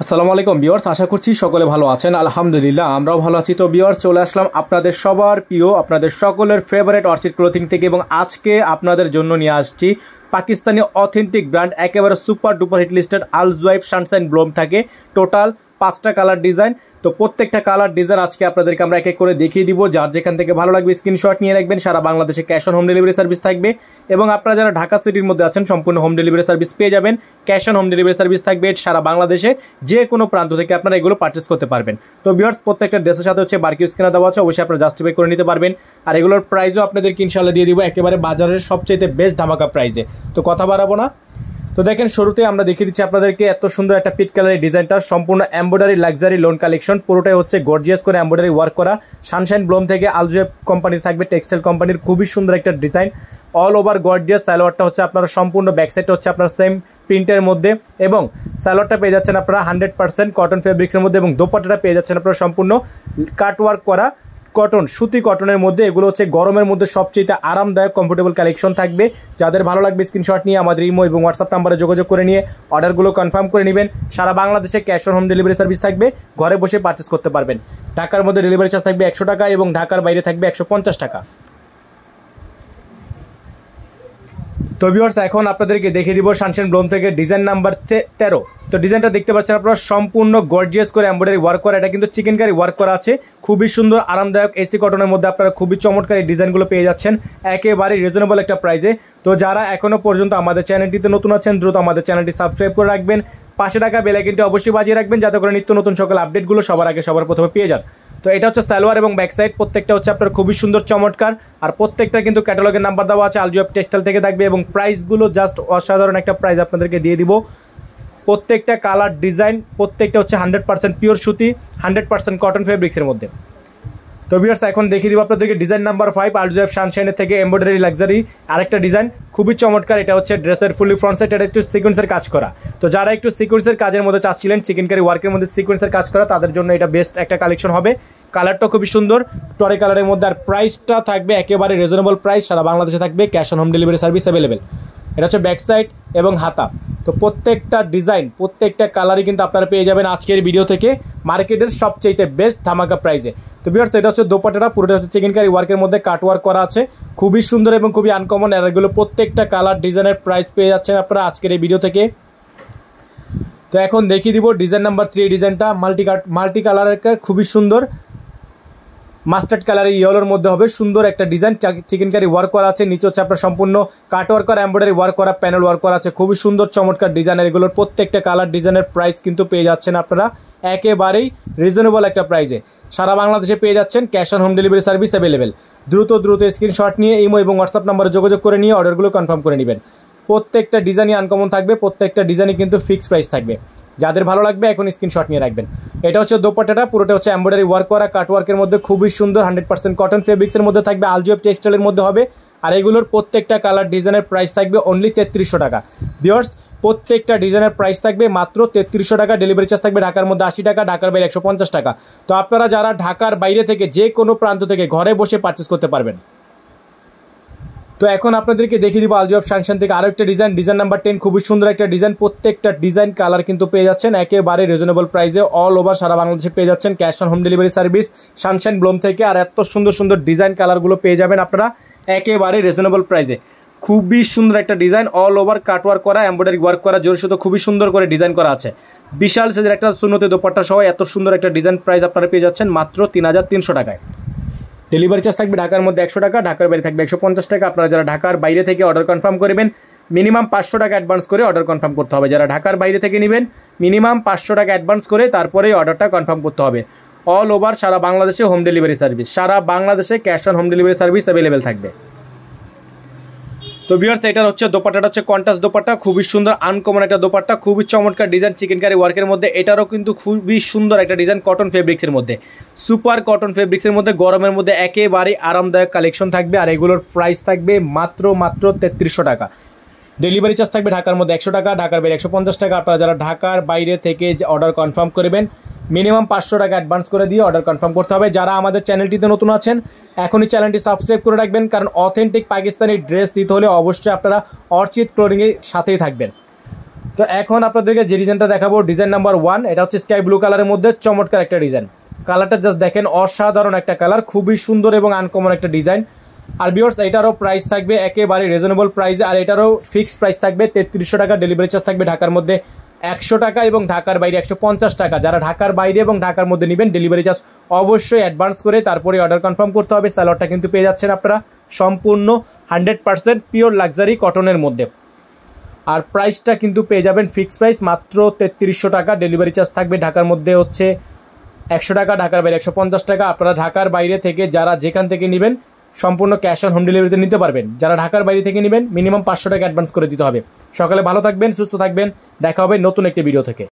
আসসালামু আলাইকুম ভিউয়ার্স, আশা করছি সকলে ভালো আছেন। আলহামদুলিল্লাহ আমরাও ভালো আছি। তো ভিউয়ার্স, চলে আসলাম আপনাদের সবার প্রিয়, আপনাদের সকলের ফেভারিট অর্চিড ক্লোথিং থেকে, এবং আজকে আপনাদের জন্য নিয়ে আসছি পাকিস্তানি অথেন্টিক ব্র্যান্ড, একেবারে সুপার ডুপার হিট লিস্টেড আলজওয়াইব সানশাইন ব্লুম থাকে। টোটাল 5টা কালার ডিজাইন। তো প্রত্যেকটা কালার ডিজাইন আজকে আপনাদেরকে আমরা এক এক করে দেখিয়ে দিব। যার যেখান থেকে ভালো লাগবে স্ক্রিনশট নিয়ে রাখবেন। সারা বাংলাদেশে cash on home delivery service থাকবে, এবং আপনারা যারা ঢাকা সিটির মধ্যে আছেন সম্পূর্ণ হোম ডেলিভারি সার্ভিস পেয়ে যাবেন। Cash on home delivery service থাকবে সারা বাংলাদেশে, যে কোনো প্রান্ত থেকে আপনারা এগুলো পারচেস করতে পারবেন। তো ভিউয়ার্স, প্রত্যেকটা ড্রেসের সাথে হচ্ছে বারকিউ স্ক্যানার দেওয়া আছে, অবশ্যই আপনারা জাস্টিফাই করে নিতে পারবেন। আর এগুলোর প্রাইসও আপনাদেরকে ইনশাআল্লাহ দিয়ে দিব একেবারে বাজারের সবচেয়ে বেস্ট ধামাকা প্রাইসে। তো কথা বাড়াবো না, তো দেখেন শুরুতে আমরা দেখিয়ে দিচ্ছি আপনাদেরকে এত সুন্দর একটা পিট কালারের ডিজাইনটা, সম্পূর্ণ এমব্রয়ডারি লাক্সারি লোন কালেকশন, পুরোটাই হচ্ছে গর্জিয়াস করে এমব্রয়ডারি ওয়ার্ক করা। সানশাইন ব্লুম থেকে আলজওয়েব কোম্পানির থাকবে, টেক্সটাইল কোম্পানির, খুবই সুন্দর একটা ডিজাইন। All over gorgeous. সালোয়ারটা হচ্ছে আপনারা সম্পূর্ণ ব্যাকসাইডটা হচ্ছে আপনার সেম প্রিন্টের মধ্যে, এবং সালোয়ারটা পেয়ে যাচ্ছেন আপনারা 100% কটন ফেব্রিক্সের মধ্যে, এবং দোপাট্টাটা পেয়ে যাচ্ছেন আপনারা সম্পূর্ণ কাট ওয়ার্ক করা কটন, সুতি কটনের মধ্যে। এগুলো হচ্ছে গরমের মধ্যে সবচেয়ে আরামদায়ক কমফোর্টেবল কালেকশন থাকবে। যাদের ভালো লাগবে স্ক্রিনশট নিয়ে আমাদের ইমো এবং হোয়াটসঅ্যাপ নাম্বারে যোগাযোগ করে নিয়ে অর্ডারগুলো কনফার্ম করে নেবেন। সারা বাংলাদেশে cash on home delivery service থাকবে, ঘরে বসে পারচেস করতে পারবেন। ঢাকার মধ্যে ডেলিভারি চার্জ থাকবে 100 টাকা, এবং ঢাকার বাইরে থাকবে 150 টাকা। তো ভিউয়ার্স, এখন আপনাদেরকে দেখিয়ে দিব সানশাইন ব্লুম থেকে ডিজাইন নাম্বার 13। তো ডিজাইনটা দেখতে পাচ্ছেন আপনারা, সম্পূর্ণ গর্জিয়াস করে এমব্রয়ডারি ওয়ার্ক করা। এটা কিন্তু চিকেন কারি ওয়ার্ক করা আছে, খুবই সুন্দর আরামদায়ক এসি কটনের মধ্যে আপনারা খুবই চমৎকার এই ডিজাইনগুলো পেয়ে যাচ্ছেন একেবারে রিজনেবল একটা প্রাইসে। তো যারা এখনো পর্যন্ত আমাদের চ্যানেলটিতে নতুন আছেন, দ্রুত আমাদের চ্যানেলটি সাবস্ক্রাইব করে রাখবেন, পাশে টাকা বেল আইকনটি অবশ্যই বাজিয়ে রাখবেন, যাতে করে নিত্য নতুন সকল আপডেটগুলো সবার আগে সবার প্রথমে পেয়ে যান। তো এটা হচ্ছে সালোয়ার এবং ব্যাক সাইড, প্রত্যেকটা হচ্ছে আপনার খুবই সুন্দর চমৎকার। আর প্রত্যেকটা কিন্তু ক্যাটালগের নাম্বার দেওয়া আছে, আলজওয়াইব টেক্সটাইল থেকে থাকবে, এবং প্রাইসগুলো জাস্ট অসাধারণ একটা প্রাইস আপনাদেরকে দিয়ে দিব। প্রত্যেকটা কালার ডিজাইন প্রত্যেকটা হচ্ছে 100% পিওর সুতি, 100% কটন ফেব্রিক্সের মধ্যে। তো ভিউয়ার্স, এখন দেখিয়ে দিব আপনাদেরকে ডিজাইন নাম্বার 5 আলজওয়াইব সানশাইনের থেকে এমব্রয়ডারি লাক্সারি আরেকটা ডিজাইন, খুবই চমৎকার। এটা হচ্ছে ড্রেসের ফুলি ফ্রন্ট সাইড, এটা একটু সিকোয়েন্সের কাজ করা। তো যারা একটু সিকোয়েন্সের কাজের মধ্যে চাচ্ছিলেন, চিকেন কারি ওয়ার্কের মধ্যে সিকোয়েন্সের কাজ করা, তাদের জন্য এটা বেস্ট একটা কালেকশন হবে। কালারটা খুবই সুন্দর টরে কালারের মধ্যে, আর প্রাইসটা থাকবে একেবারে রিজনেবল প্রাইস। সারা বাংলাদেশে থাকবে cash on home delivery service available. এটা হচ্ছে ব্যাক সাইড এবং হাতা। তো প্রত্যেকটা ডিজাইন প্রত্যেকটা কালারই কিন্তু আপনারা পেয়ে যাবেন আজকের ভিডিও থেকে মার্কেটের সবচেয়ে বেস্ট ধামাকা প্রাইসে। তো ভিউয়ার্স, এটা হচ্ছে দোপাট্টাটা, পুরোটা হচ্ছে চিকেন কারি ওয়ার্কের মধ্যে কাট ওয়ার্ক করা আছে, খুবই সুন্দর এবং খুবই আনকমন। আর এগুলো প্রত্যেকটা কালার ডিজাইনের প্রাইস পেয়ে যাচ্ছেন আপনারা আজকের এই ভিডিও থেকে। তো এখন দেখিয়ে দিব ডিজাইন নাম্বার 3। ডিজাইনটা মাল্টি কালারের, খুবই সুন্দর মাস্টার্ড কালারের ইয়েলোর মধ্যে হবে, সুন্দর একটা ডিজাইন। চিকেন কারি ওয়ার্ক করা আছে, নিচে হচ্ছে আপনার সম্পূর্ণ কাট ওয়ার্ক করা, এমব্রয়ডারি ওয়ার্ক করা, প্যানেল ওয়ার্ক করা আছে, খুবই সুন্দর চমৎকার ডিজাইনের। এগুলোর প্রত্যেকটা কালার ডিজাইনের প্রাইস কিন্তু পেয়ে যাচ্ছেন আপনারা একেবারেই রিজনেবল একটা প্রাইসে। সারা বাংলাদেশে পেয়ে যাচ্ছেন cash on home delivery service available. দ্রুত স্ক্রিনশট নিয়ে ইমো এবং হোয়াটসঅ্যাপ নাম্বারে যোগাযোগ করে নিয়ে অর্ডারগুলো কনফার্ম করে নেবেন। প্রত্যেকটা ডিজাইনই আনকমন থাকবে, প্রত্যেকটা ডিজাইনই কিন্তু ফিক্সড প্রাইস থাকবে। যাদের ভালো লাগবে এখন স্ক্রিনশট নিয়ে রাখবেন। এটা হচ্ছে দোপাট্টাটা, পুরোটা হচ্ছে এমব্রয়ডারি ওয়ার্ক করা কাট ওয়ার্কের মধ্যে, খুবই সুন্দর 100% কটন ফেব্রিক্সের মধ্যে থাকবে, আলজওয়াইব টেক্সটাইলের মধ্যে হবে। আর এগুলোর প্রত্যেকটা কালার ডিজাইনের প্রাইস থাকবে অনলি 3300 টাকা। ভিউয়ার্স, প্রত্যেকটা ডিজাইনের প্রাইস থাকবে মাত্র 3300 টাকা। ডেলিভারি চার্জ থাকবে ঢাকার মধ্যে 80 টাকা, ঢাকার বাইরে 150 টাকা। তো আপনারা যারা ঢাকার বাইরে থেকে যে কোনো প্রান্ত থেকে ঘরে বসে পারচেস করতে পারবেন। তো এখন আপনাদেরকে দেখিয়ে দিব আলজওয়াইব সানশাইন থেকে আরও একটা ডিজাইন নাম্বার 10, খুবই সুন্দর একটা ডিজাইন। প্রত্যেকটা ডিজাইন কালার কিন্তু পেয়ে যাচ্ছেন একেবারে রিজনেবল প্রাইসে, অল ওভার সারা বাংলাদেশে পেয়ে যাচ্ছেন cash on home delivery service Sunshine Bloom থেকে। আর এত সুন্দর সুন্দর ডিজাইন কালারগুলো পেয়ে যাবেন আপনারা একেবারে রিজনেবল প্রাইসে। খুবই সুন্দর একটা ডিজাইন, অল ওভার কাট ওয়ার্ক করা, এমব্রয়ডারি ওয়ার্ক করা, জোর শুধু খুবই সুন্দর করে ডিজাইন করা আছে। বিশাল সাইজের একটা সুন্নতি দোপাট্টা সহ এত সুন্দর একটা ডিজাইন, প্রাইস আপনারা পেয়ে যাচ্ছেন মাত্র 3300 টাকায়। ডেলিভারি চার্জ থাকবে ঢাকার মধ্যে 100 টাকা, ঢাকার বাইরে থাকবে 150 টাকা। আপনারা যারা ঢাকার বাইরে থেকে অর্ডার কনফার্ম করবেন, মিনিমাম 500 টাকা অ্যাডভান্স করে অর্ডার কনফার্ম করতে হবে। যারা ঢাকার বাইরে থেকে নেবেন মিনিমাম 500 টাকা অ্যাডভান্স করে তারপরেই অর্ডারটা কনফার্ম করতে হবে। অল ওভার সারা বাংলাদেশে হোম ডেলিভারি সার্ভিস, সারা বাংলাদেশে cash on home delivery service available থাকবে। তো ভিউয়ার্স, এটার হচ্ছে দোপাট্টাটা হচ্ছে কন্ট্রাস্ট দোপাট্টা, খুবই সুন্দর আনকমন একটা দোপাট্টা, খুবই চমৎকার ডিজাইন চিকেন কারি ওয়ার্কের মধ্যে। এটারও কিন্তু খুবই সুন্দর একটা ডিজাইন কটন ফেব্রিক্সের মধ্যে, সুপার কটন ফেব্রিক্সের মধ্যে, গরমের মধ্যে একেবারে আরামদায়ক কালেকশন থাকবে। আর এগুলোর প্রাইস থাকবে মাত্র 3300 টাকা। ডেলিভারি চার্জ থাকবে ঢাকার মধ্যে 100 টাকা, ঢাকার বাইরে 150 টাকা। আপনারা যারা ঢাকার বাইরে থেকে অর্ডার কনফার্ম করবেন মিনিমাম 500 টাকা অ্যাডভান্স করে দিয়ে অর্ডার কনফার্ম করতে হবে। যারা আমাদের চ্যানেলটিতে নতুন আছেন এখনই চ্যানেলটি সাবস্ক্রাইব করে রাখবেন, কারণ অথেন্টিক পাকিস্তানি ড্রেস দিতে হলে অবশ্যই আপনারা অর্চিড ক্লোথিংয়ের সাথেই থাকবেন। তো এখন আপনাদেরকে যে ডিজাইনটা দেখাবো ডিজাইন নাম্বার 1, এটা হচ্ছে স্কাই ব্লু কালারের মধ্যে চমৎকার একটা ডিজাইন। কালারটা জাস্ট দেখেন, অসাধারণ একটা কালার, খুবই সুন্দর এবং আনকমন একটা ডিজাইন। আর ভিউয়ার্স এটারও প্রাইস থাকবে একেবারে রিজনেবল প্রাইসে, আর এটারও ফিক্সড প্রাইস থাকবে 3300 টাকা। ডেলিভারি চার্জ থাকবে ঢাকার মধ্যে 100 টাকা এবং ঢাকার বাইরে 150 টাকা। যারা ঢাকার বাইরে এবং ঢাকার মধ্যে নেবেন ডেলিভারি চার্জ অবশ্যই অ্যাডভান্স করে তারপরে অর্ডার কনফার্ম করতে হবে। সালোয়ারটা কিন্তু পেয়ে যাচ্ছেন আপনারা সম্পূর্ণ 100% পিওর লাক্সারি কটনের মধ্যে। আর প্রাইসটা কিন্তু পেয়ে যাবেন ফিক্সড প্রাইস মাত্র 3300 টাকা। ডেলিভারি চার্জ থাকবে ঢাকার মধ্যে হচ্ছে 100 টাকা, ঢাকার বাইরে 150 টাকা। আপনারা ঢাকার বাইরে থেকে যারা যেখান থেকে নেবেন সম্পূর্ণ ক্যাশ অন হোম ডেলিভারিতে নিতে পারবেন। যারা ঢাকার বাইরে থেকে নেবেন মিনিমাম 500 টাকা অ্যাডভান্স করে দিতে হবে। সকালে ভালো থাকবেন, সুস্থ থাকবেন, দেখা হবে নতুন একটি ভিডিও থেকে।